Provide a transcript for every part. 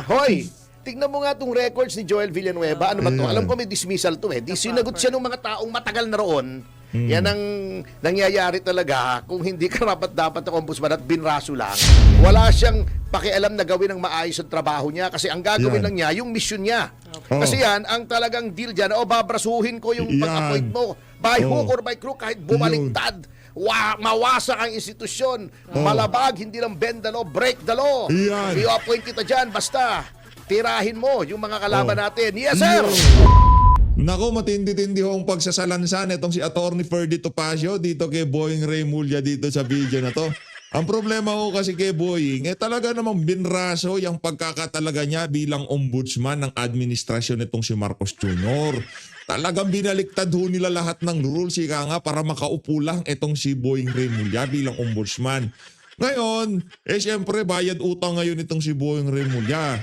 Hoy! Tignan mo nga itong records ni Joel Villanueva. Ano ba to? Alam ko may dismissal to eh. Di sinagot siya ng mga taong matagal na roon. Yan ang nangyayari talaga kung hindi karapat-dapat ang ombudsman at binraso lang. Wala siyang pakialam na gawin ang maayos ang trabaho niya kasi ang gagawin lang niya, yung mission niya. Kasi yan, ang talagang deal dyan, babrasuhin ko yung pag-appoint mo. By hook or by crook, kahit bumaliktad. Mawasak ang institusyon. Malabag, hindi lang bend the law, break the law. I-appoint kita dyan, basta tirahin mo yung mga kalaban natin. Yes, sir! Nako, matindi-tindi ho ang pagsasalansan itong si Atty. Ferdy Topacio dito kay Boying Remulla dito sa video na to. Ang problema ho kasi kay Boying, talaga namang binraso yung pagkakatalaga niya bilang ombudsman ng administrasyon itong si Marcos Jr. Talagang binaliktad ho nila lahat ng rules nga para makaupo lang itong si Boying Remulla bilang ombudsman. Ngayon, siyempre bayad utang ngayon itong si Boying Remulla.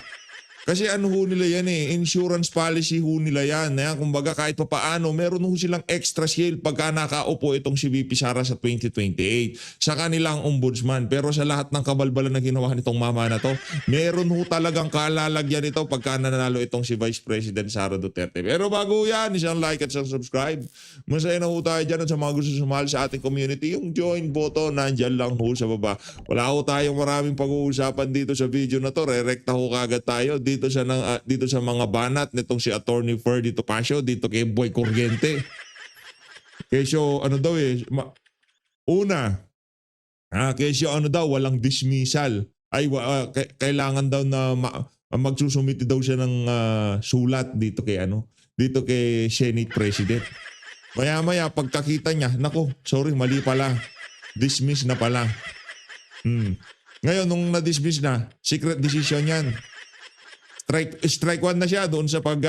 Kasi ano ho nila yan insurance policy ho nila yan. Kumbaga kahit pa paano, meron ho silang extra shield pagka nakaupo itong si VP Sara sa 2028 sa kanilang ombudsman. Pero sa lahat ng kabalbalan na ginawa nitong mama na to, meron ho talagang kalalagyan ito pagka nanalo itong si Vice President Sara Duterte. Pero bago yan, isang like at isang subscribe. Masaya na ho tayo dyan at sa mga gusto sumali sa ating community, yung join button, nandyan lang ho sa baba. Wala ho tayong maraming pag-uusapan dito sa video na to. Rerekta ho kagad tayo dito sa mga banat nitong si Atty. Ferdy Topacio dito kay Boy Corriente. Kesyo ano daw kesyo ano daw walang dismissal. Kailangan daw na magsusumiti daw siya ng sulat dito kay Senate President. Maya-maya pagkakita niya, nako, sorry, mali pala. Dismiss na pala. Ngayon nung na-dismiss na, secret decision yan. Strike one na siya doon sa pag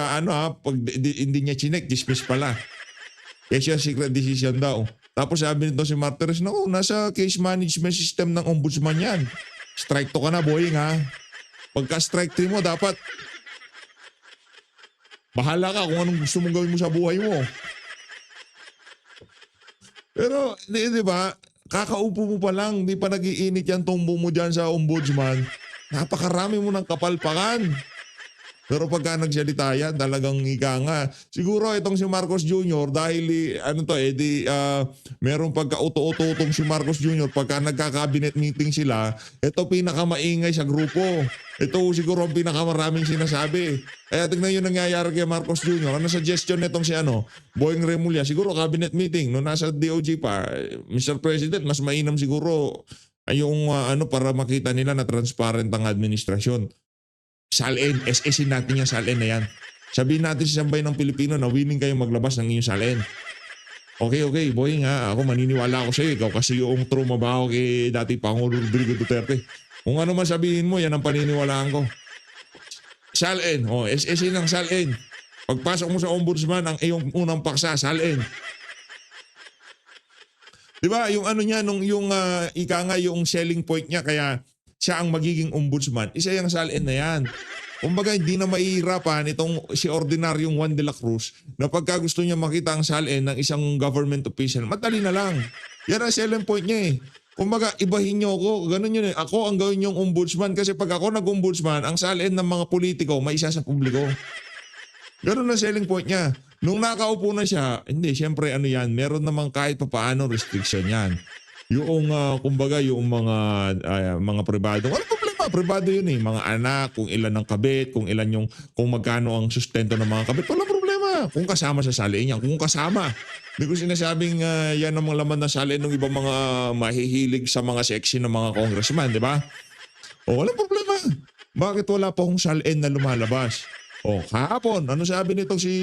hindi niya chinek, dismiss pala. Kaya siya secret decision daw. Tapos sabi nito si Martires, no, nasa case management system ng ombudsman yan. Strike 2 ka na, Boying ha. Pagka strike 3 mo, dapat bahala ka kung anong gusto mong gawin mo sa buhay mo. Pero, di ba, kakaupo mo pa lang, di pa nag-iinit yan tumbo mo dyan sa ombudsman. Napakarami mo ng kapalpakan. Pero pagka nagsalita yan, talagang ika nga. Siguro itong si Marcos Jr. dahil meron pagka-uto-uto itong si Marcos Jr. pagka nagka-cabinet meeting sila, ito pinakamaingay sa grupo. Ito siguro ang pinakamaraming sinasabi. Kaya tignan yung nangyayari kay Marcos Jr. Ano suggestion nitong si Boying Remulla? Siguro cabinet meeting, no, nasa DOJ pa. Mr. President, mas mainam siguro yung para makita nila na transparent ang administrasyon. Salin, SSin natin yung salin na yan. Sabihin natin sa sambay ng Pilipino na willing kayong maglabas ng inyong salin. Okay, Boying ha. Ako maniniwala ako sa iyo. Ikaw kasi yung trumabaho kay dati Pangulo Rodrigo Duterte. Kung ano man sabihin mo, yan ang paniniwalaan ko. Salin. SSin ng salin. Pagpasok mo sa ombudsman, ang iyong unang paksa, salin. Diba? Yung niya, yung selling point niya, kaya siya ang magiging ombudsman, isa yung salin na yan. Kumbaga hindi na mahihirapan itong si ordinaryong Juan de la Cruz na pagka gusto niya makita ang salin ng isang government official, madali na lang. Yan ang selling point niya Kumbaga ibahin niyo ako, ganun yun Ako ang gawin yung ombudsman kasi pag ako nag-ombudsman, ang salin ng mga politiko may isa sa publiko. Ganun ang selling point niya. Nung nakaupo na siya, hindi, syempre meron namang kahit papaano restriction yan. Yung kumbaga yung mga pribado. Ano problema? Pribado yun Mga anak, kung ilan ang kabit, kung magkano ang sustento ng mga kabit. Wala problema. Kung kasama sa salin yan. Kung kasama. Hindi ko sinasabing yan ang mga laman na salin ng ibang mga mahihilig sa mga sexy ng mga congressman, di ba? Wala problema. Bakit wala pa akong salin na lumalabas? Kahapon, ano sabi nito si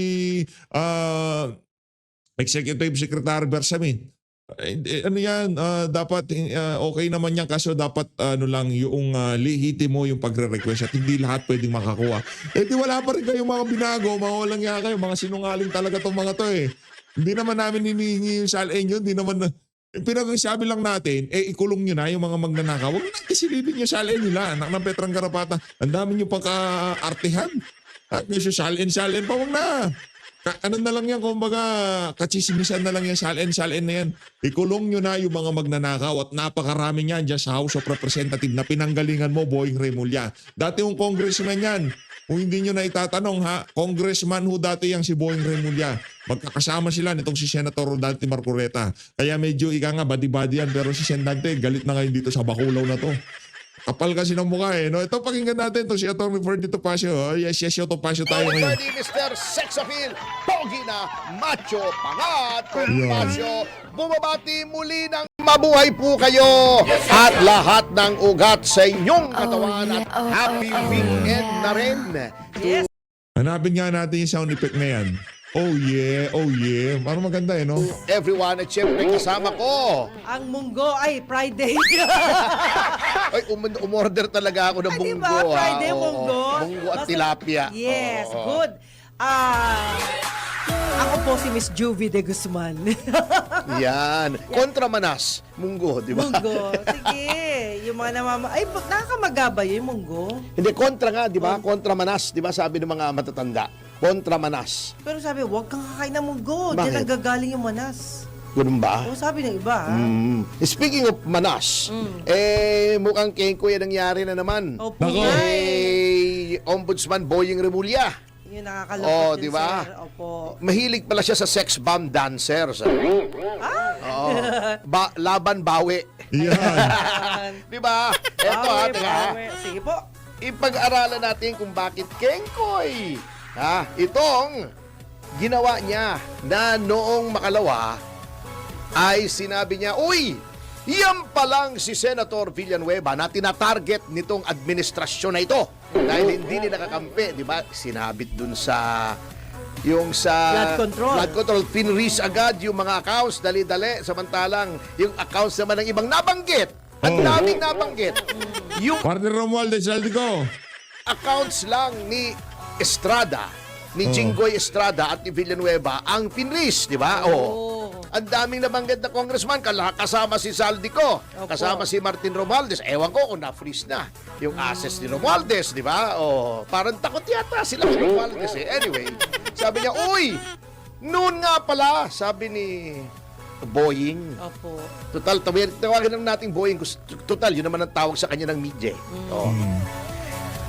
Executive Secretary Bersamin? Dapat okay naman yan kaso dapat yung lehitimo yung pagre-request at hindi lahat pwedeng makakuha. Di wala pa rin kayong mga binago, mga walang yan kayo, mga sinungaling talaga tong mga to Hindi naman namin hinihingi yung salin yun, hindi naman pinag-sabi lang natin, ikulong nyo na yung mga magnanakaw. Huwag natin silipin yung salin nila, anak ng Petrang Garapata. Ang dami nyo pang kaartihan. At yung salin pa, huwag na. Ano na lang yan, kumbaga, kachismisan na lang yan, salin na yan. Ikulong nyo na yung mga magnanakaw at napakarami niyan dyan sa House of Representatives na pinanggalingan mo, Boying Remulla. Dati yung congressman yan. Kung hindi nyo na itatanong ha, congressman ho dati yang si Boying Remulla. Magkakasama sila nitong si Senator Rodante Marcoleta. Kaya medyo ika nga, badi-badi yan. Pero si Sendante, galit na ngayon dito sa Baculaw na to. Kapal kasi ng mukha eh. No? Ito, pakinggan natin to si Atty. Ferdy Topacio. Oh, yes, Topacio tayo ngayon. Ferdy, Mr. Sex Appeal, pogi na, macho, pangat, Topacio. Bumabati muli ng mabuhay po kayo at lahat ng ugat sa inyong katawan at happy weekend na rin. Yes. Hanapin nga natin yung sound effect na yan. Oh yeah, oh yeah. Parang maganda eh, no? Everyone, at syempre kasama ko. Ang munggo ay Friday. Ay, umorder talaga ako ng Ay, munggo. diba? Friday, Oo. munggo. Munggo at Basta- tilapia. Yes, Oo. good. Ako po si Miss Juvie de Guzman. Yan. Kontra manas. Munggo, di ba? Munggo. Sige. Yung mga ay, nakakamagaba yung munggo. Hindi, kontra nga, di ba? Kontra manas, di ba? Sabi ng mga matatanda. Kontra manas. Pero sabi, huwag kang kakain ng munggo. Bakit? Diyan nagagaling yung manas. Ganun ba? O sabi ng iba, ha? Speaking of manas, mukhang kengko yan nangyari na naman. Opo Nako. nga eh. Ombudsman Boying Remulla. Yung nakakalungkot Oh, yun, di ba? sir. Opo. Mahilig pala siya sa sex bomb dancers. Oo. Laban bawi. Yan. Di ba? Eto ha, Bawi, teka. bawi. Sige po. Ipag-aralan natin kung bakit kengkoy. Itong ginawa niya na noong makalawa ay sinabi niya, uy, yan pa lang si Senator Villanueva na tinatarget nitong administrasyon na ito. Dahil hindi nila kakampi, di ba? Sinabit dun sa yung sa Flood control. pinrease agad yung mga accounts, dali-dali, samantalang yung accounts naman ng ibang nabanggit. Ang Oh. daming nabanggit. Yung Partner Romualdez Saldico. accounts lang ni Estrada, ni Jinggoy Estrada at ni Villanueva ang pinris, di ba? Oh. Ang daming nabanggit na congressman, kasama si Saldico, kasama si Martin Romualdez. Ewan ko kung na-freeze na yung assets ni Romualdez, di ba? Parang takot yata sila kay Romualdez eh. Anyway, sabi niya, uy, noon nga pala, sabi ni Boying. Opo. Total, tawagin lang natin Boying. Total, yun naman ang tawag sa kanya ng media. Oh.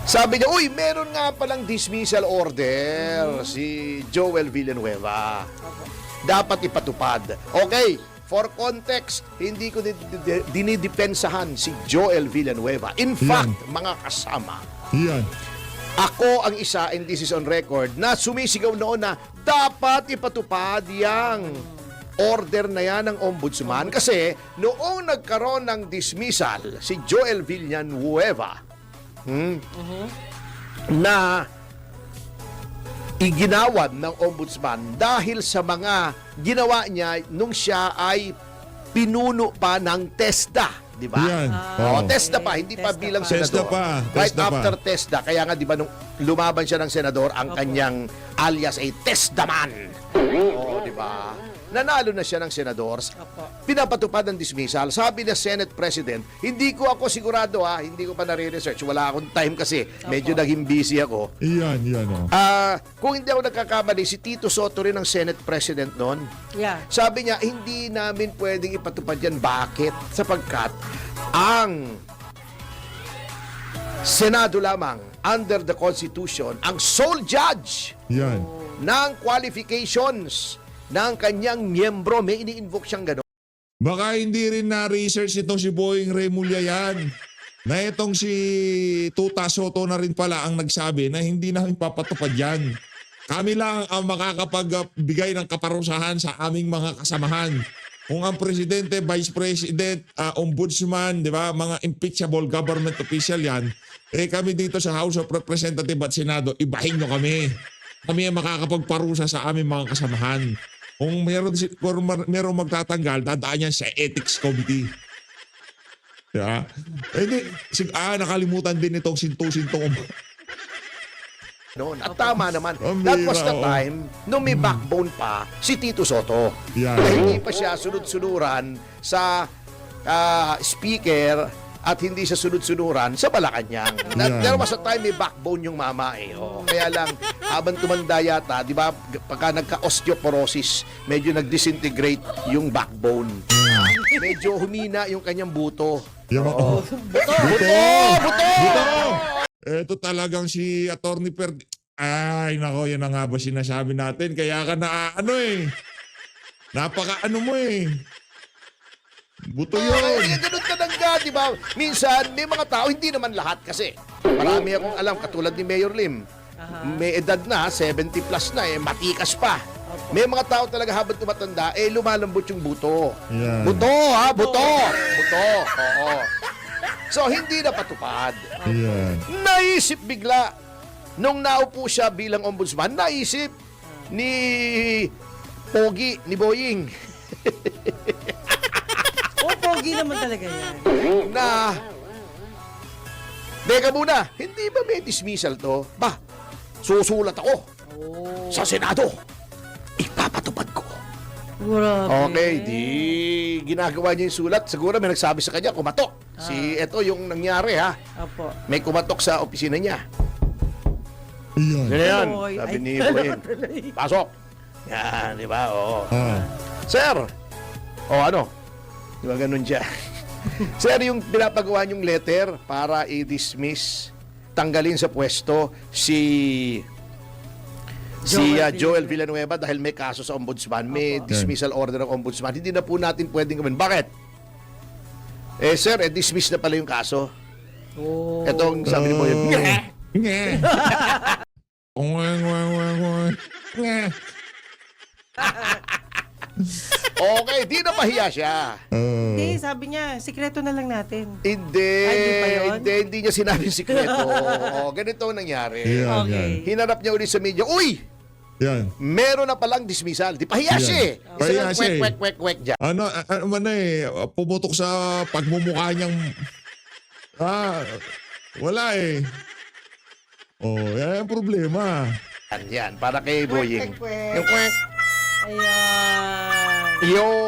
Sabi niya, uy, meron nga palang dismissal order si Joel Villanueva. Dapat ipatupad. Okay, for context, hindi ko dinidepensahan si Joel Villanueva. In fact, mga kasama, Yan. ako ang isa, and this is on record, na sumisigaw noon na dapat ipatupad yang order na yan ng ombudsman kasi noong nagkaroon ng dismissal si Joel Villanueva na iginawad ng ombudsman dahil sa mga ginawa niya nung siya ay pinuno pa ng TESDA, di ba? Yan. Oh, Oo. TESDA pa, hindi pa TESDA bilang pa. senador. TESDA pa, Right TESDA pa. after TESDA, kaya nga di ba nung lumaban siya ng senador, ang kanyang alias ay TESDAman. Oh, di ba? Nanalo na siya ng senador. Opo. Pinapatupad ang dismissal. Sabi na Senate President, hindi ko ako sigurado hindi ko pa nare-research. Wala akong time kasi medyo naging busy ako. Yan, oh. Kung hindi ako nagkakamali, si Tito Soto rin ang Senate President noon. Yeah. Sabi niya, hindi namin pwedeng ipatupad yan. Bakit? Sapagkat ang Senado lamang, under the Constitution, ang sole judge Yan. ng qualifications ng kanyang miyembro. May ini-invoke siyang gano'n. Baka hindi rin na-research itong si Boying Remulla yan. Na itong si Tuta Soto na rin pala ang nagsabi na hindi namin papatupad yan. Kami lang ang makakapagbigay ng kaparusahan sa aming mga kasamahan. Kung ang presidente, vice president, ombudsman, di ba, mga impeachable government official yan, kami dito sa House of Representatives at Senado, ibahin nyo kami. Kami ang makakapagparusa sa aming mga kasamahan. Kung meron magtatanggal, dadaan yan sa Ethics Committee. Yeah. Hindi, nakalimutan din itong sinto-sintong. noon. At tama naman, Ang that was bira, the time nung may backbone pa si Tito Soto. Yan. Na hindi pa siya sunod-sunuran sa speaker at hindi sa sunod-sunuran sa Malacanang. Yan. There was a time may backbone yung mama eh. Oh. Kaya lang, habang tumanda yata, di ba, pagka nagka-osteoporosis, medyo nag-disintegrate yung backbone. Medyo humina yung kanyang buto. Yung, Buto! Buto! Ito talagang si Attorney Perdi. Ay, nako, yan na nga ba sinasabi natin? Kaya ka na, napaka mo eh. Buto Kaya yun. ganun talaga, di ba? Minsan, may mga tao, hindi naman lahat kasi. Marami akong alam, katulad ni Mayor Lim. May edad na, 70 plus na, matikas pa. May mga tao talaga habang tumatanda, lumalambot yung buto. Yan. Buto, ha? Buto! Buto, oo. So, hindi na patupad. Yan. Naisip bigla, nung naupo siya bilang ombudsman, naisip ni Pogi, ni Boying, Pogi naman talaga yan. na teka muna, hindi ba may dismissal to? Ba, susulat ako sa Senado. Ipapatupad ko. Grabe. Okay, di ginagawa niya yung sulat. Siguro may nagsabi sa kanya, kumatok. Ito yung nangyari ha. Opo. May kumatok sa opisina niya. Yan. Yan yan. Tuloy. Sabi Ay, ni tuloy. Boying. Pasok. Yan, di ba? Oo. Ah. Sir! Ano? Di ba ganun siya? Sir, yung pinapagawa niyong letter para i-dismiss, tanggalin sa pwesto si Joel Villanueva dahil may kaso sa ombudsman, may dismissal order ng ombudsman. Hindi na po natin pwedeng gawin. Bakit? Sir, dismiss na pala yung kaso. Oh. Etong sabi ni Boying, Nge. Nge. okay, di na pahiya siya. Hindi, sabi niya, sikreto na lang natin. Hindi, Ay, di pa yun? hindi niya sinabing sikreto. Ganito ang nangyari. Yan, Okay. yan. Hinarap niya ulit sa media, uy, Yan. meron na palang dismissal. Di pahiya Yan. siya eh. Isa Pahiya lang siya eh. kwek dyan. Ano man pumutok sa pagmumukha niyang wala eh. Oh, yan ang problema. Yan, para kay Boying. kwek. Yung kwek. Ayan.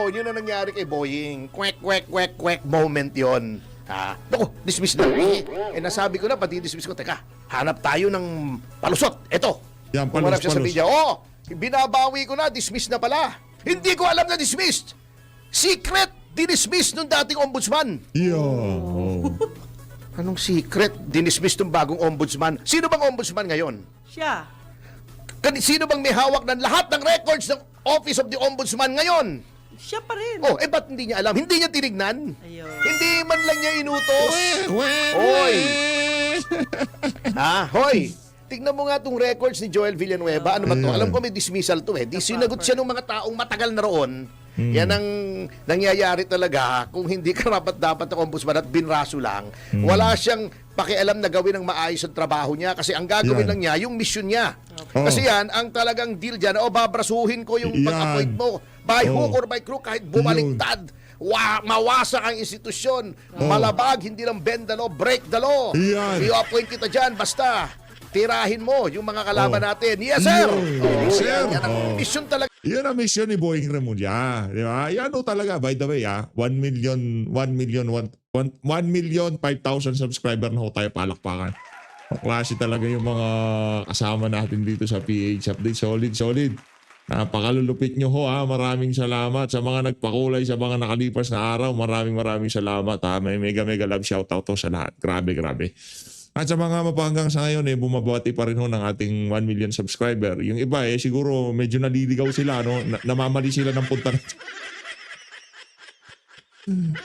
Yun ang nangyari kay Boying. Kwek moment yon. Naku, dismiss na. Nasabi ko na, pati dismiss ko. Teka, hanap tayo ng palusot. Eto. Yan, Pumarap siya sa palos. media. Binabawi ko na, dismiss na pala. Hindi ko alam na dismissed. Secret, dinismiss nung dating ombudsman. Yo. Oh. Anong secret? Dinismiss nung bagong ombudsman. Sino bang ombudsman ngayon? Siya. Sino bang may hawak ng lahat ng records ng Office of the Ombudsman ngayon? Siya pa rin. Ba't hindi niya alam? Hindi niya tinignan? Ayun. Hindi man lang niya inutos? Hoy. Hoy! Tignan mo nga itong records ni Joel Villanueva. Ano ba to? Ayan. Alam ko may dismissal to eh. Di sinagot siya ng mga taong matagal na roon. Yan ang nangyayari talaga kung hindi karapat-dapat ang ombudsman at binraso lang. Wala siyang pakialam na gawin ang maayos ang trabaho niya kasi ang gagawin Yan. lang niya, yung mission niya. Oh. Kasi yan, ang talagang deal dyan, babrasuhin ko yung Yan. pag-appoint mo by hook Oh. or by crook kahit bumaliktad. Mawasak ang institusyon. Malabag, hindi lang bend the law, break the law. Yan. I-appoint kita dyan, basta tirahin mo yung mga kalaban natin. Yes, sir! Yun. Yes, sir. Yan ang Oh. mission talaga. Yan ang mission ni Boying Remulla. Di ba? Yan o talaga, by the way, 1 million 5,000 subscriber na ho tayo palakpakan. Klase talaga yung mga kasama natin dito sa PH Update. Solid. Napakalulupit nyo ho ha. Maraming salamat sa mga nagpakulay sa mga nakalipas na araw. Maraming salamat ha. May mega love shoutout to sa lahat. Grabe. At sa mga mapanggang sa ngayon bumabati pa rin ho ng ating 1 million subscriber. Yung iba siguro medyo naliligaw sila, no? Namamali sila ng punta.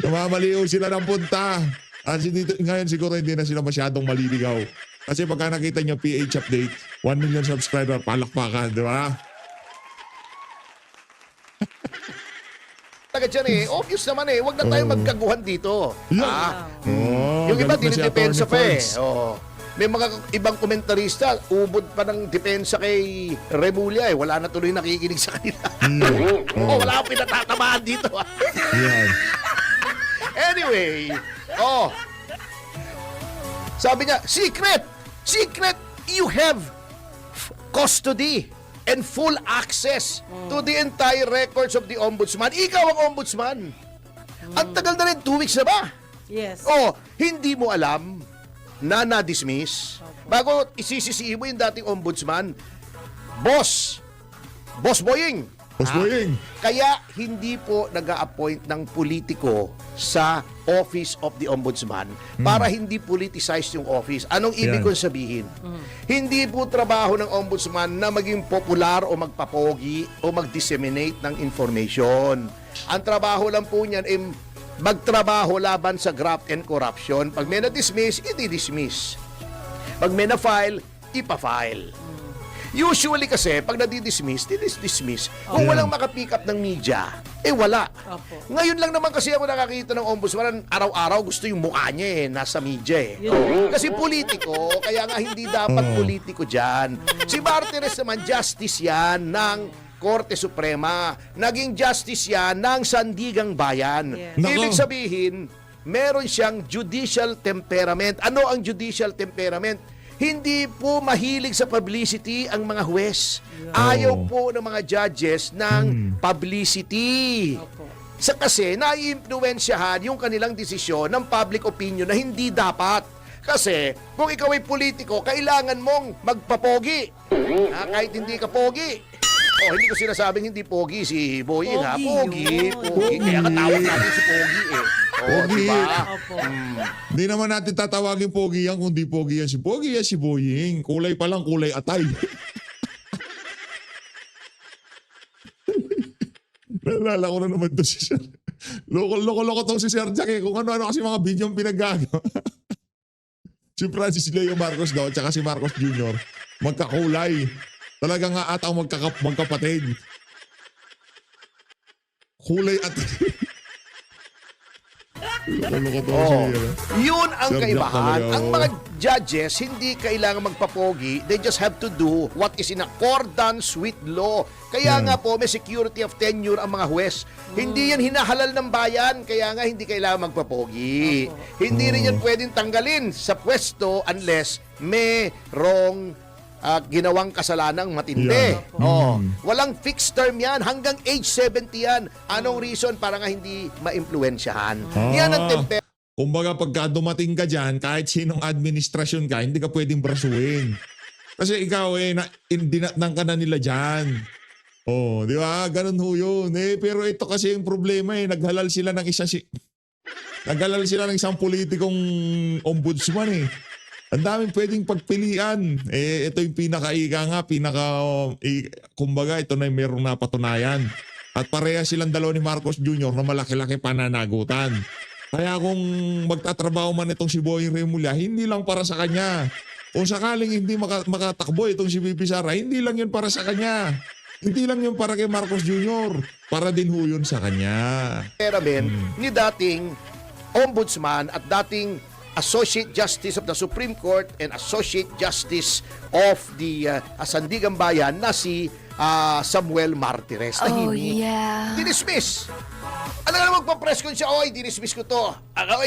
Namamali ho sila ng punta. Kasi dito, ngayon siguro hindi na sila masyadong maliligaw. Kasi pagka nakita nyo PH Update, 1 million subscriber, palakpakan, di ba? Talaga dyan obvious naman huwag na tayo magkaguhan dito. Oh, Yung iba galit na si dinidepensa pa Attorney Fards. May mga ibang komentarista, ubod pa ng depensa kay Remulla Wala na tuloy nakikinig sa kanila. Wala akong pinatatamaan dito. Yan. Anyway, sabi niya, secret, you have custody and full access to the entire records of the ombudsman. Ikaw ang ombudsman. Ang tagal na rin, 2 weeks na ba? Yes. Oh, hindi mo alam na na-dismiss. Bago isisisihin mo yung dating ombudsman, Boss Boying. Boss Boying. Kaya hindi po nag-a-appoint ng politiko sa Office of the Ombudsman para hindi politicized yung office. Anong ibig Yan. kong sabihin? Hindi po trabaho ng ombudsman na maging popular o magpapogi o mag-disseminate ng information. Ang trabaho lang po niyan ay magtrabaho laban sa graft and corruption. Pag may na-dismiss, i-dismiss. Pag may na-file, ipa-file. Usually kasi, pag nadi-dismiss, dismiss. Kung walang makapick up ng media, wala. Opo. Ngayon lang naman kasi ako nakakita ng ombudsman, araw-araw gusto yung mukha niya nasa media Yun. Kasi politiko, kaya nga hindi dapat politiko dyan. Si Martires naman, justice yan ng Korte Suprema. Naging justice yan ng Sandigang Bayan. Yes. Ibig Nako. sabihin, meron siyang judicial temperament. Ano ang judicial temperament? Hindi po mahilig sa publicity ang mga huwes. Ayaw po ng mga judges ng publicity. Opo. Kasi nai-impluwensyahan yung kanilang desisyon ng public opinion na hindi dapat. Kasi kung ikaw ay politiko, kailangan mong magpapogi. Kahit hindi ka pogi. Hindi ko sinasabing hindi pogi si Boying ha. Pogi Pogi. yun. Kaya katawag natin si Pogi Pogi. Diba? Opo. Hindi naman natin tatawagin pogi yan, kundi pogi yan si Pogi yan si Boying. Kulay pa lang, kulay atay. Nalala ko na naman to si Sir. Loko-loko tong si Sir Jack Kung ano-ano kasi mga video yung pinagagawa. Si Francis Leo Marcos daw, tsaka si Marcos Jr. Magkakulay. Talaga nga atang magkapatid. Kulay atay. Loko-loko tong si Yun ang Sir Jack kaibahan. talaga, Ang oo. mga judges, hindi kailangan magpapogi. They just have to do what is in accordance with law. Kaya nga po, may security of tenure ang mga huwes. Hindi yan hinahalal ng bayan, kaya nga hindi kailangan magpapogi. Hindi rin yan pwedeng tanggalin sa pwesto unless may wrong ginawang kasalanang matindi. Yeah. Walang fixed term yan. Hanggang age 70 yan. Anong reason? Para nga hindi ma-impluensyahan. Yan ang temper. Kumbaga pagka dumating ka dyan, kahit sinong administrasyon ka, hindi ka pwedeng brasuin. Kasi ikaw dinatnang ka na nila dyan. Di ba? Ganun ho yun. Pero ito kasi yung problema naghalal sila ng isang politikong ombudsman Ang daming pwedeng pagpilian. Ito yung kumbaga ito na yung merong napatunayan. At pareha silang dalawa ni Marcos Jr. na malaki-laki pananagutan. Kaya kung magtatrabaho man itong si Boying Remulla, hindi lang para sa kanya. Kung sakaling hindi makatakbo itong si VP Sara, hindi lang yun para sa kanya. Hindi lang yun para kay Marcos Jr. Para din ho yun sa kanya. Ni dating ombudsman at dating Associate Justice of the Supreme Court and Associate Justice of the Sandigang Bayan na si Samuel Martires. Tahimik. Dinismiss. Alam nga magpa-press con siya, dinismiss ko to.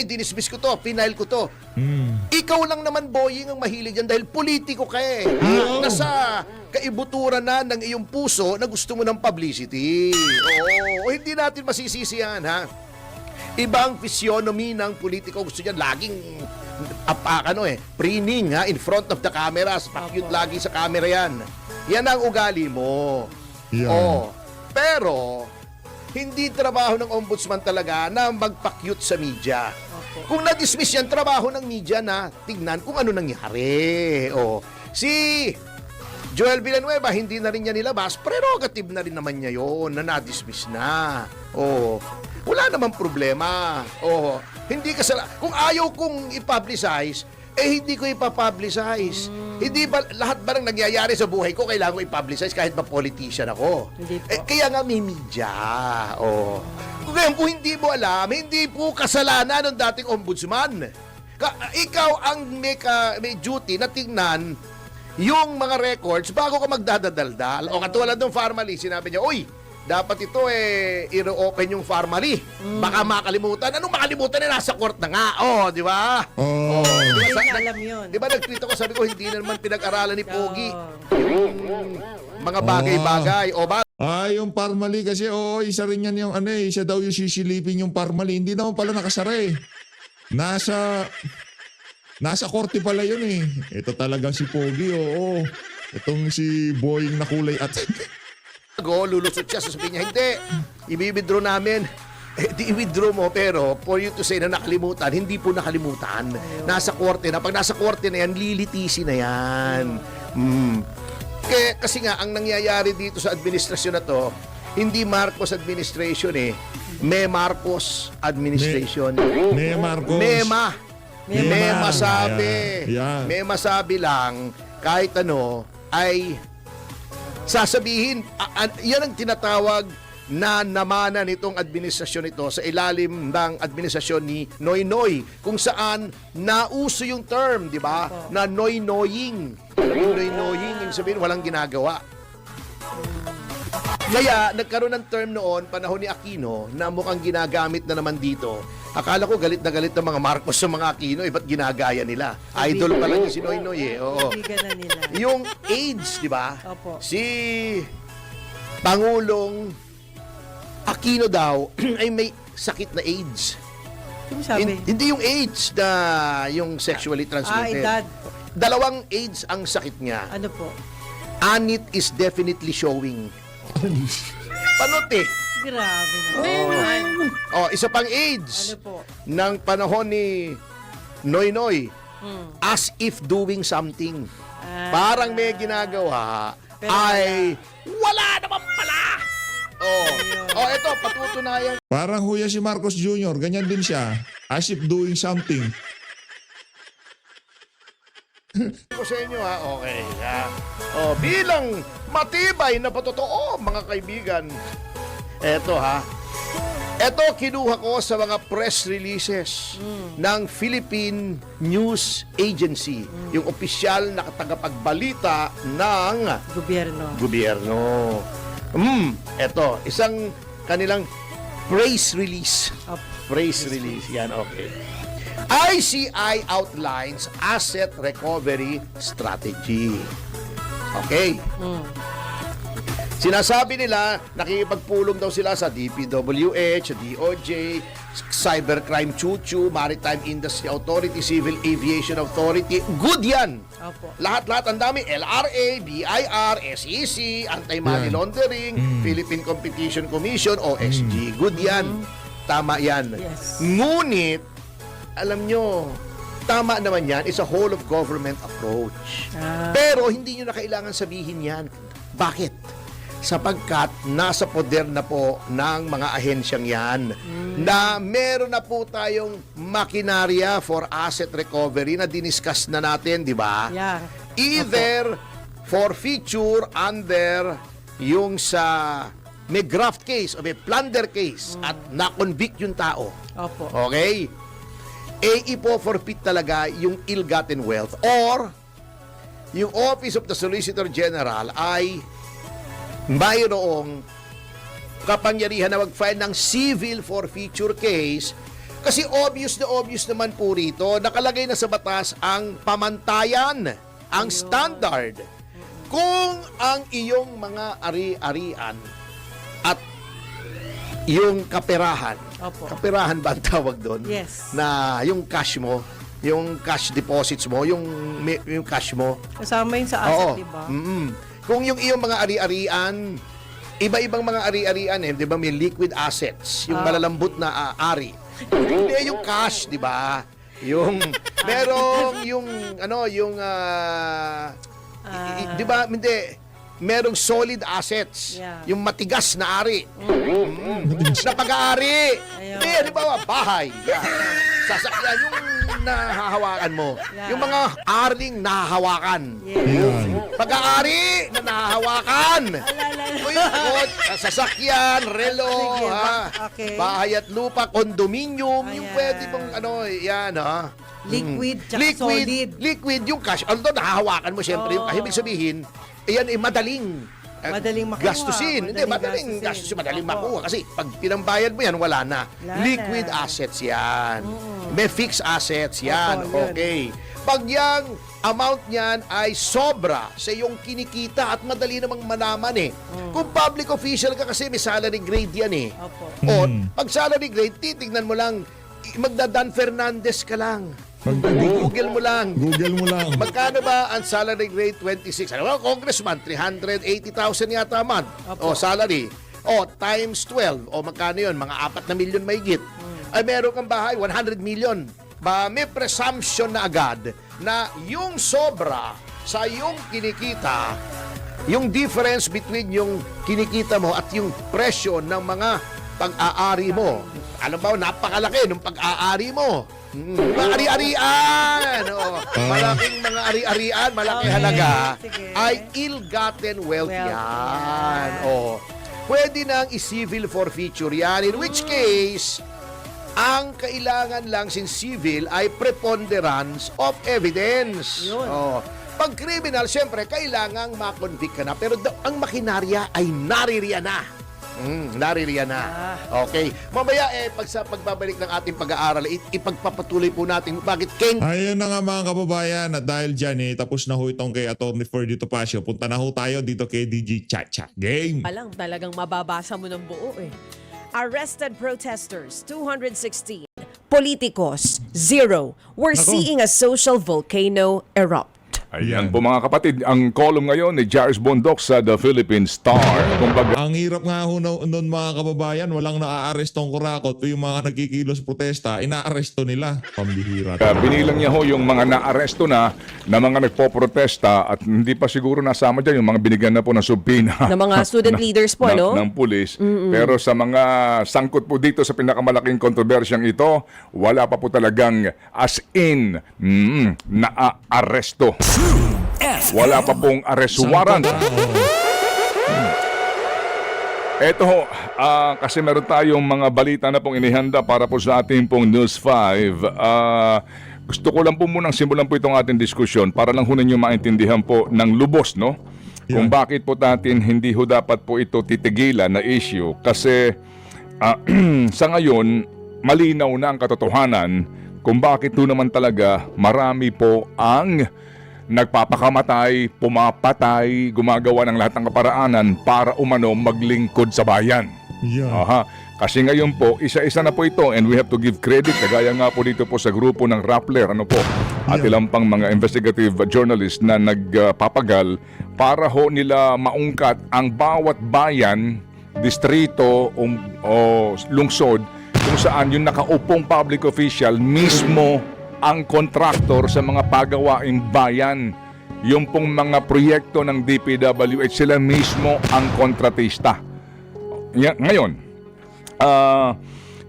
Dinismiss ko to. Final ko to. Ikaw lang naman, Boying, ang mahilig yan dahil politiko ka Nasa kaibuturan na ng iyong puso na gusto mo ng publicity. Hindi natin masisisi yan, ha? Ibang physiognomy ng politiko. Gusto niyan laging preening in front of the cameras. Pa-cute lagi sa camera yan. Yan ang ugali mo. Yan. Pero hindi trabaho ng ombudsman talaga na magpa-cute sa media. Kung na-dismiss yan, trabaho ng media na tignan kung ano nangyari. Si Joel Villanueva, hindi na rin niya nilabas. Prerogative na rin naman niya yun na na-dismiss na. Wala namang problema. Hindi kung ayaw kong i-publicize, hindi ko ipapublicize. Hindi ba, lahat ba nang nangyayari sa buhay ko, kailangan ko i-publicize kahit ba politician ako? Hindi po. Kaya nga may media. Kung hindi mo alam, hindi po kasalanan ng dating ombudsman. Ikaw ang may duty na tingnan yung mga records bago ka magdadaldal. Katulad ng Pharmaly, sinabi niya, dapat ito i-reopen yung Pharmaly. Baka makalimutan. Anong makalimutan nasa court na nga? Di ba? Hindi niya alam yun. Di ba nag-tweet ako, sabi ko, hindi na naman pinag-aralan ni Pogi yung mga bagay-bagay. Yung Pharmaly kasi, isa rin yan yung isa daw yung sisilipin yung Pharmaly. Hindi naman pala nakasara Nasa korte pala yun eh. Ito talagang si Pogi, oo. Itong si Boying na kulay at... Lulusot siya, sasabihin niya, hindi, i-withdraw namin. Di i-withdraw mo, pero for you to say na nakalimutan, hindi po nakalimutan. Nasa korte na. Pag nasa korte na yan, lilitisi na yan. Kasi nga, ang nangyayari dito sa administrasyon na to, hindi Marcos administration eh. May Marcos administration. May Marcos. Mema. Mema sabi. Yeah. Mema sabi lang, kahit ano, ay sasabihin, yan ang tinatawag na namana nitong administrasyon ito sa ilalim ng administrasyon ni Noy Noy, kung saan nauso yung term, di ba? Na noy-noying. Yung noy-noying, yung sabihin, walang ginagawa. Kaya nagkaroon ng term noon, panahon ni Aquino, na mukhang ginagamit na naman dito. Akala ko galit na galit ng mga Marcos sa mga Aquino, ba't ginagaya nila? Idol pa lang yung si Noy Noy eh. Oo. Kaibigan na nila. Yung AIDS, di ba? Opo. Si Pangulong Aquino daw ay may sakit na AIDS. Ano sabi? Hindi yung AIDS na yung sexually transmitted. Edad. Dalawang AIDS ang sakit niya. Ano po? And it is definitely showing. Panot eh. Grabe naman. Isa pang AIDS Ano po? ng panahon ni Noy Noy. As if doing something. Parang may ginagawa Pero ay wala naman pala. Ito, patutunayan Parang huya si Marcos Jr., ganyan din siya. As if doing something. ko sa inyo ha. Okay. Bilang matibay na patotoo, mga kaibigan. Eto ha. Eto kinuha ko sa mga press releases ng Philippine News Agency, yung opisyal na tagapagbalita ng Gobyerno. Eto, isang kanilang press release. Opo. Press release. Yan, okay. ICI outlines asset recovery strategy. Okay. Sinasabi nila, nakikipagpulong daw sila sa DPWH, sa DOJ, Cybercrime Chuchu, Maritime Industry Authority, Civil Aviation Authority. Good yan! Opo. Lahat-lahat, ang dami. LRA, BIR, SEC, Anti-Money Yan. Laundering, Philippine Competition Commission, OSG. Good yan. Tama yan. Yes. Ngunit, alam nyo, tama naman yan. It's a whole of government approach. Pero hindi nyo na kailangan sabihin yan. Bakit? Sapagkat nasa poder na po ng mga ahensyang yan na meron na po tayong makinarya for asset recovery na diniscuss na natin, di ba? Yeah. Either for feature under yung sa may graft case o may plunder case at na-convict yung tao. Opo. Okay? Ipo-forfeit talaga yung ill-gotten wealth or yung Office of the Solicitor General ay mayroong kapangyarihan na mag-file ng civil forfeiture case kasi obvious naman po rito, nakalagay na sa batas ang pamantayan, ang standard. Kung ang iyong mga ari-arian at yung kaperahan, Opo. kaperahan ba ang tawag doon? Yes. Na yung cash mo, yung cash deposits mo, yung cash mo, Kasama yun sa asset, di ba? kung yung iyong mga ari-arian, iba-ibang mga ari-arian di ba may liquid assets, yung malalambot na ari. Hindi yung cash, di ba? Yung merong yung di ba hindi merong solid assets, Yeah. yung matigas na ari. Na pag-aari. Ayun. Hindi, di ba bahay. Yeah. Sasakyan yung nahahawakan mo. Yeah. Yung mga aring nahahawakan. Yes. Pag-aari na nahahawakan. Sasakyan, relo, Sige, ha? okay. Bahay at lupa, kondominium, yung Ayan. pwede mong yan, ha? Liquid, tsaka solid. Liquid, yung cash. Although nahahawakan mo, syempre, yung ibig sabihin, yan ay madaling Madaling makuha. gastusin. Hindi, madaling gastusin. Madaling makuha. Kasi pag pinambayad mo yan, wala na. Wala Liquid na. assets yan. May fixed assets yan. Opo, yun. Okay. Pag yung amount niyan ay sobra sa iyong kinikita at madali namang malaman eh. Kung public official ka kasi may salary grade yan eh. Opo. O, pag salary grade, titignan mo lang magda-Dan Fernandez ka lang. Google mo lang. Google mo lang. Magkano ba ang salary grade 26? Ano ba, congressman, 380,000 yata a month. O, salary. O, times 12. O, magkano yun? Mga 4 na milyon mahigit. Ay, meron kang bahay, 100 million. Ba, may presumption na agad na yung sobra sa yung kinikita, yung difference between yung kinikita mo at yung presyo ng mga pag-aari mo. Alam ba, napakalaki ng pag-aari mo. Mga ari-arian. Malaking mga ari-arian, malaki Okay, halaga, sige. ay ill-gotten wealth Wealth, yan. yan. Pwede nang i-civil forfeiture yan. In which case, ang kailangan lang sin civil ay preponderance of evidence. Yun. Pag criminal, siyempre, kailangang makonvict ka na. Pero ang makinarya ay naririyan na. Naririyan na. Okay. Mamaya, pagbabalik ng ating pag-aaral, ipagpapatuloy po natin bakit King Ayun na nga mga kababayan, at dahil dyan tapos na ho itong kay Atty. Ferdy Topacio. Punta na ho tayo dito kay DJ Chacha. Game! Palang talagang mababasa mo ng buo eh. Arrested protesters, 216. Politicos, 0. We're Nako. seeing a social volcano erupt. Ayan po mga kapatid, ang column ngayon ni Jairus Bondoc sa The Philippine Star. Kumbaga, Ang hirap nga ho noon mga kababayan, walang naaarestong kurakot o yung mga nagkikilos protesta, inaaresto nila. Pambihira. binilang niya ho yung mga naaresto na mga nagpoprotesta at hindi pa siguro nasama dyan yung mga binigyan na po ng subpina. Ng mga student leaders po, no? Ng pulis. Pero sa mga sangkot po dito sa pinakamalaking kontrobersyang ito, wala pa po talagang as in naaaresto. Wala pa pong arrest warrant. Eto ho, kasi meron tayong mga balita na pong inihanda para po sa ating pong News 5. Gusto ko lang po munang simulan po itong ating diskusyon para lang ho ninyo maintindihan po ng lubos, no? Kung bakit po natin hindi ho dapat po ito titigilan na issue. Kasi sa ngayon, malinaw na ang katotohanan kung bakit po naman talaga marami po ang nagpapakamatay, pumapatay, gumagawa ng lahat ng kaparaanan para umano maglingkod sa bayan. Yeah. Aha. Kasi ngayon po, isa-isa na po ito and we have to give credit. Kagaya nga po dito po sa grupo ng Rappler, ano po, at Yeah. ilang pang mga investigative journalists na nagpapagal para ho nila maungkat ang bawat bayan, distrito o lungsod kung saan yung nakaupong public official mismo ang kontraktor sa mga pagawaing bayan. Yung pong mga proyekto ng DPWH, sila mismo ang kontratista. Ngayon,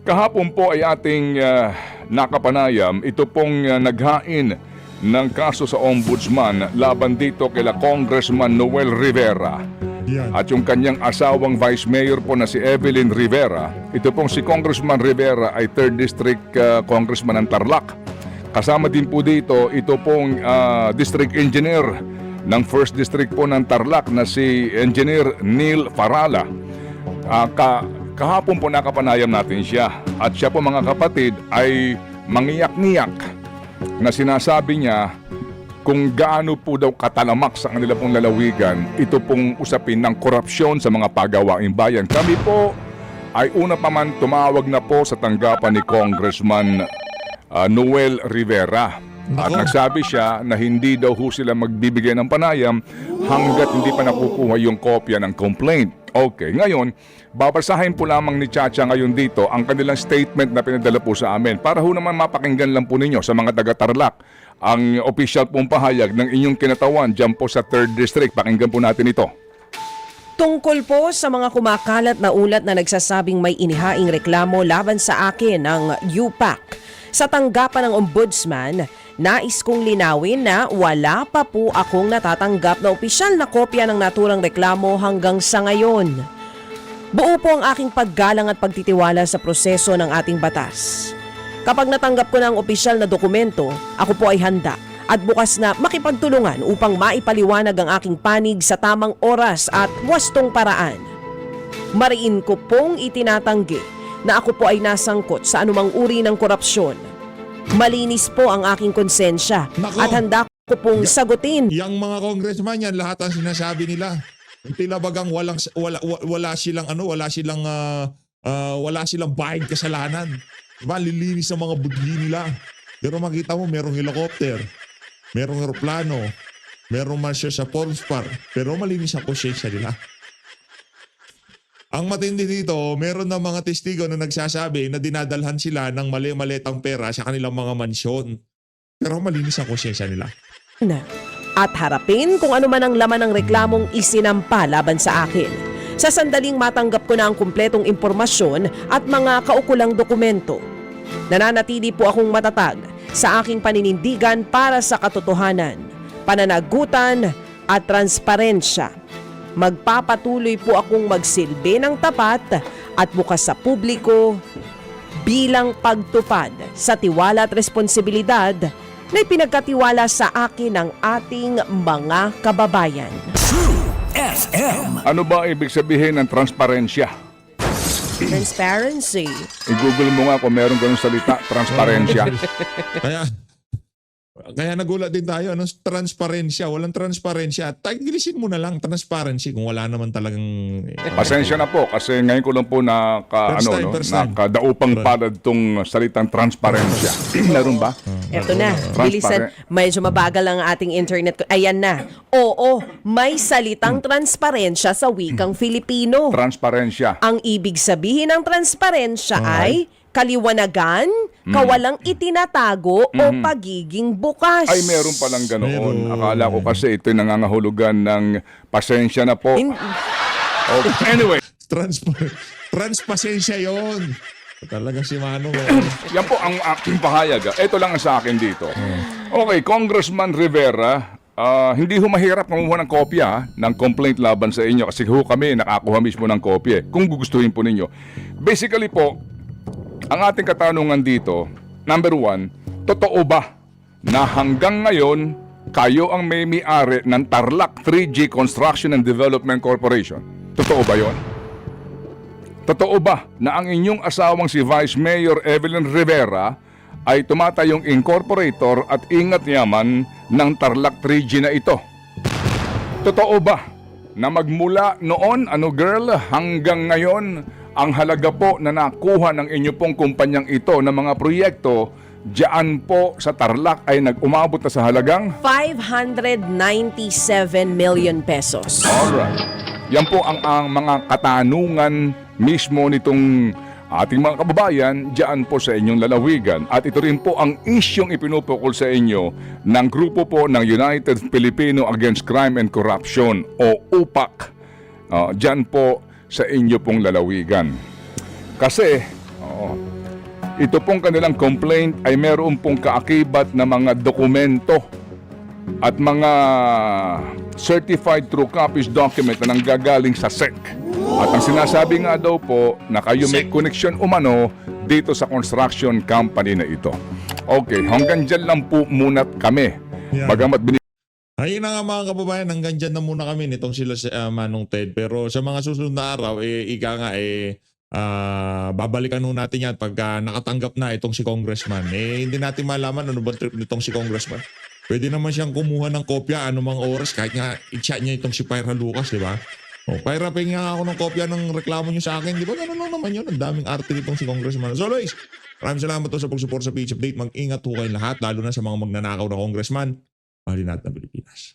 kahapon po ay ating nakapanayam, ito pong naghain ng kaso sa ombudsman laban dito kila Congressman Noel Rivera. Yan. At yung kanyang asawang Vice Mayor po na si Evelyn Rivera. Ito pong si Congressman Rivera ay 3rd District Congressman ng Tarlac. Kasama din po dito, ito pong District Engineer ng 1st District po ng Tarlac na si Engineer Neil Farala. Kahapon po nakapanayam natin siya. At siya po mga kapatid ay mangiyak-ngiyak na sinasabi niya kung gaano po daw katalamak sa kanila pong lalawigan ito pong usapin ng korupsyon sa mga pagawaing bayan. Kami po ay una pa man tumawag na po sa tanggapan ni Congressman Noel Rivera. At nagsabi siya na hindi daw ho sila magbibigay ng panayam hanggat hindi pa nakukuha yung kopya ng complaint. Okay, ngayon, babasahin po lamang ni Chacha ngayon dito ang kanilang statement na pinadala po sa amin para ho naman mapakinggan lang po ninyo sa mga taga-Tarlac ang official pong pahayag ng inyong kinatawan dyan po sa 3rd District. Pakinggan po natin ito. Tungkol po sa mga kumakalat na ulat na nagsasabing may inihaing reklamo laban sa akin ng UPAC. Sa tanggapan ng Ombudsman, nais kong linawin na wala pa po akong natatanggap na opisyal na kopya ng naturang reklamo hanggang sa ngayon. Buo po ang aking paggalang at pagtitiwala sa proseso ng ating batas. Kapag natanggap ko na ang opisyal na dokumento, ako po ay handa at bukas na makipagtulungan upang maipaliwanag ang aking panig sa tamang oras at wastong paraan. Mariin ko pong itinatanggi na ako po ay nasangkot sa anumang uri ng korupsyon. Malinis po ang aking konsensya Nako. at handa ko pong sagutin. Yang mga congressman yan, lahat ang sinasabi nila. Tila bagang wala silang wala silang bahid kasalanan. Diba, lilinis ng mga budli nila. Pero makita mo, merong helicopter, merong aeroplano, merong marshal sa Forbes Park, pero malinis ang konsyensya nila. Ang matindi dito, meron na mga testigo na nagsasabi na dinadalhan sila ng mali-maletang pera sa kanilang mga mansyon. Pero malinis ang konsyensya nila. At harapin kung ano man ang laman ng reklamong isinampa laban sa akin. Sa sandaling matanggap ko na ang kumpletong impormasyon at mga kaukulang dokumento. Nananatili po akong matatag sa aking paninindigan para sa katotohanan, pananagutan at transparensya. Magpapatuloy po akong magsilbi ng tapat at bukas sa publiko bilang pagtupad sa tiwala at responsibilidad na ipinagkatiwala sa akin ng ating mga kababayan. Ano ba ibig sabihin ng transparensya? Transparency. I-google mo nga kung meron ganun salita, transparensya. Kaya nagulat din tayo, ano, transparensya, walang transparensya. Tagilisin mo na lang transparency kung wala naman talagang... Pasensya na po kasi ngayon ko lang po First time. nakadaupang palad tong salitang transparensya. Meron ba? Eto na, bilisan. Medyo mabagal ang ating internet. Ayan na. Oo, may salitang transparensya sa wikang Filipino. Transparensya. Ang ibig sabihin ng transparensya ay kaliwanagan, kawalang itinatago o pagiging bukas. Ay, meron palang ganoon. Meron. Akala ko kasi ito'y nangangahulugan ng pasensya na po. Okay. Anyway, Transpasensya yon. Talaga si Manong. yan po ang aking pahayag. Ito lang ang sa akin dito. Okay, Congressman Rivera, hindi ho mahirap kumuha ng kopya ng complaint laban sa inyo kasi ho kami nakakuha mismo ng kopya kung gugustuhin po ninyo. Basically po, ang ating katanungan dito, number 1, totoo ba na hanggang ngayon kayo ang may-ari ng Tarlac 3G Construction and Development Corporation? Totoo ba yon? Totoo ba na ang inyong asawang si Vice Mayor Evelyn Rivera ay tumatayong incorporator at ingat yaman ng Tarlac 3G na ito? Totoo ba na magmula noon, hanggang ngayon, ang halaga po na nakuha ng inyo pong kumpanyang ito ng mga proyekto diyan po sa Tarlac ay nag-umabot na sa halagang 597 million pesos. alright. Yan po ang mga katanungan mismo nitong ating mga kababayan diyan po sa inyong lalawigan. At ito rin po ang isyong ipinupukol sa inyo ng grupo po ng United Filipino Against Crime and Corruption o UPAC. Diyan po sa inyo pong lalawigan. Kasi, ito pong kanilang complaint ay meron pong kaakibat na mga dokumento at mga certified true copies document na nanggagaling sa SEC. At ang sinasabi nga daw po na kayo may connection umano dito sa construction company na ito. Okay, hanggang dyan lang po muna kami. Yeah. Bagamat Ayun na nga mga kababayan, hanggang dyan na muna kami nitong sila si Manong Ted. Pero sa mga susunod na araw, babalikan nun natin yan pagka nakatanggap na itong si Congressman. Hindi natin malaman ano ba trip nitong si Congressman. Pwede naman siyang kumuha ng kopya anumang oras kahit nga i-chat niya itong si Pyra Lucas, di ba? Pyra, pingin nga ako ng kopya ng reklamo niyo sa akin. Di ba ganun lang naman yun? Ang daming arte nitong si Congressman. So always, maraming salamat po sa pag-support sa PH Update. Mag-ingat po kayong lahat, lalo na sa mga magnanakaw na Congressman. Mahalin natin ang Pilipinas.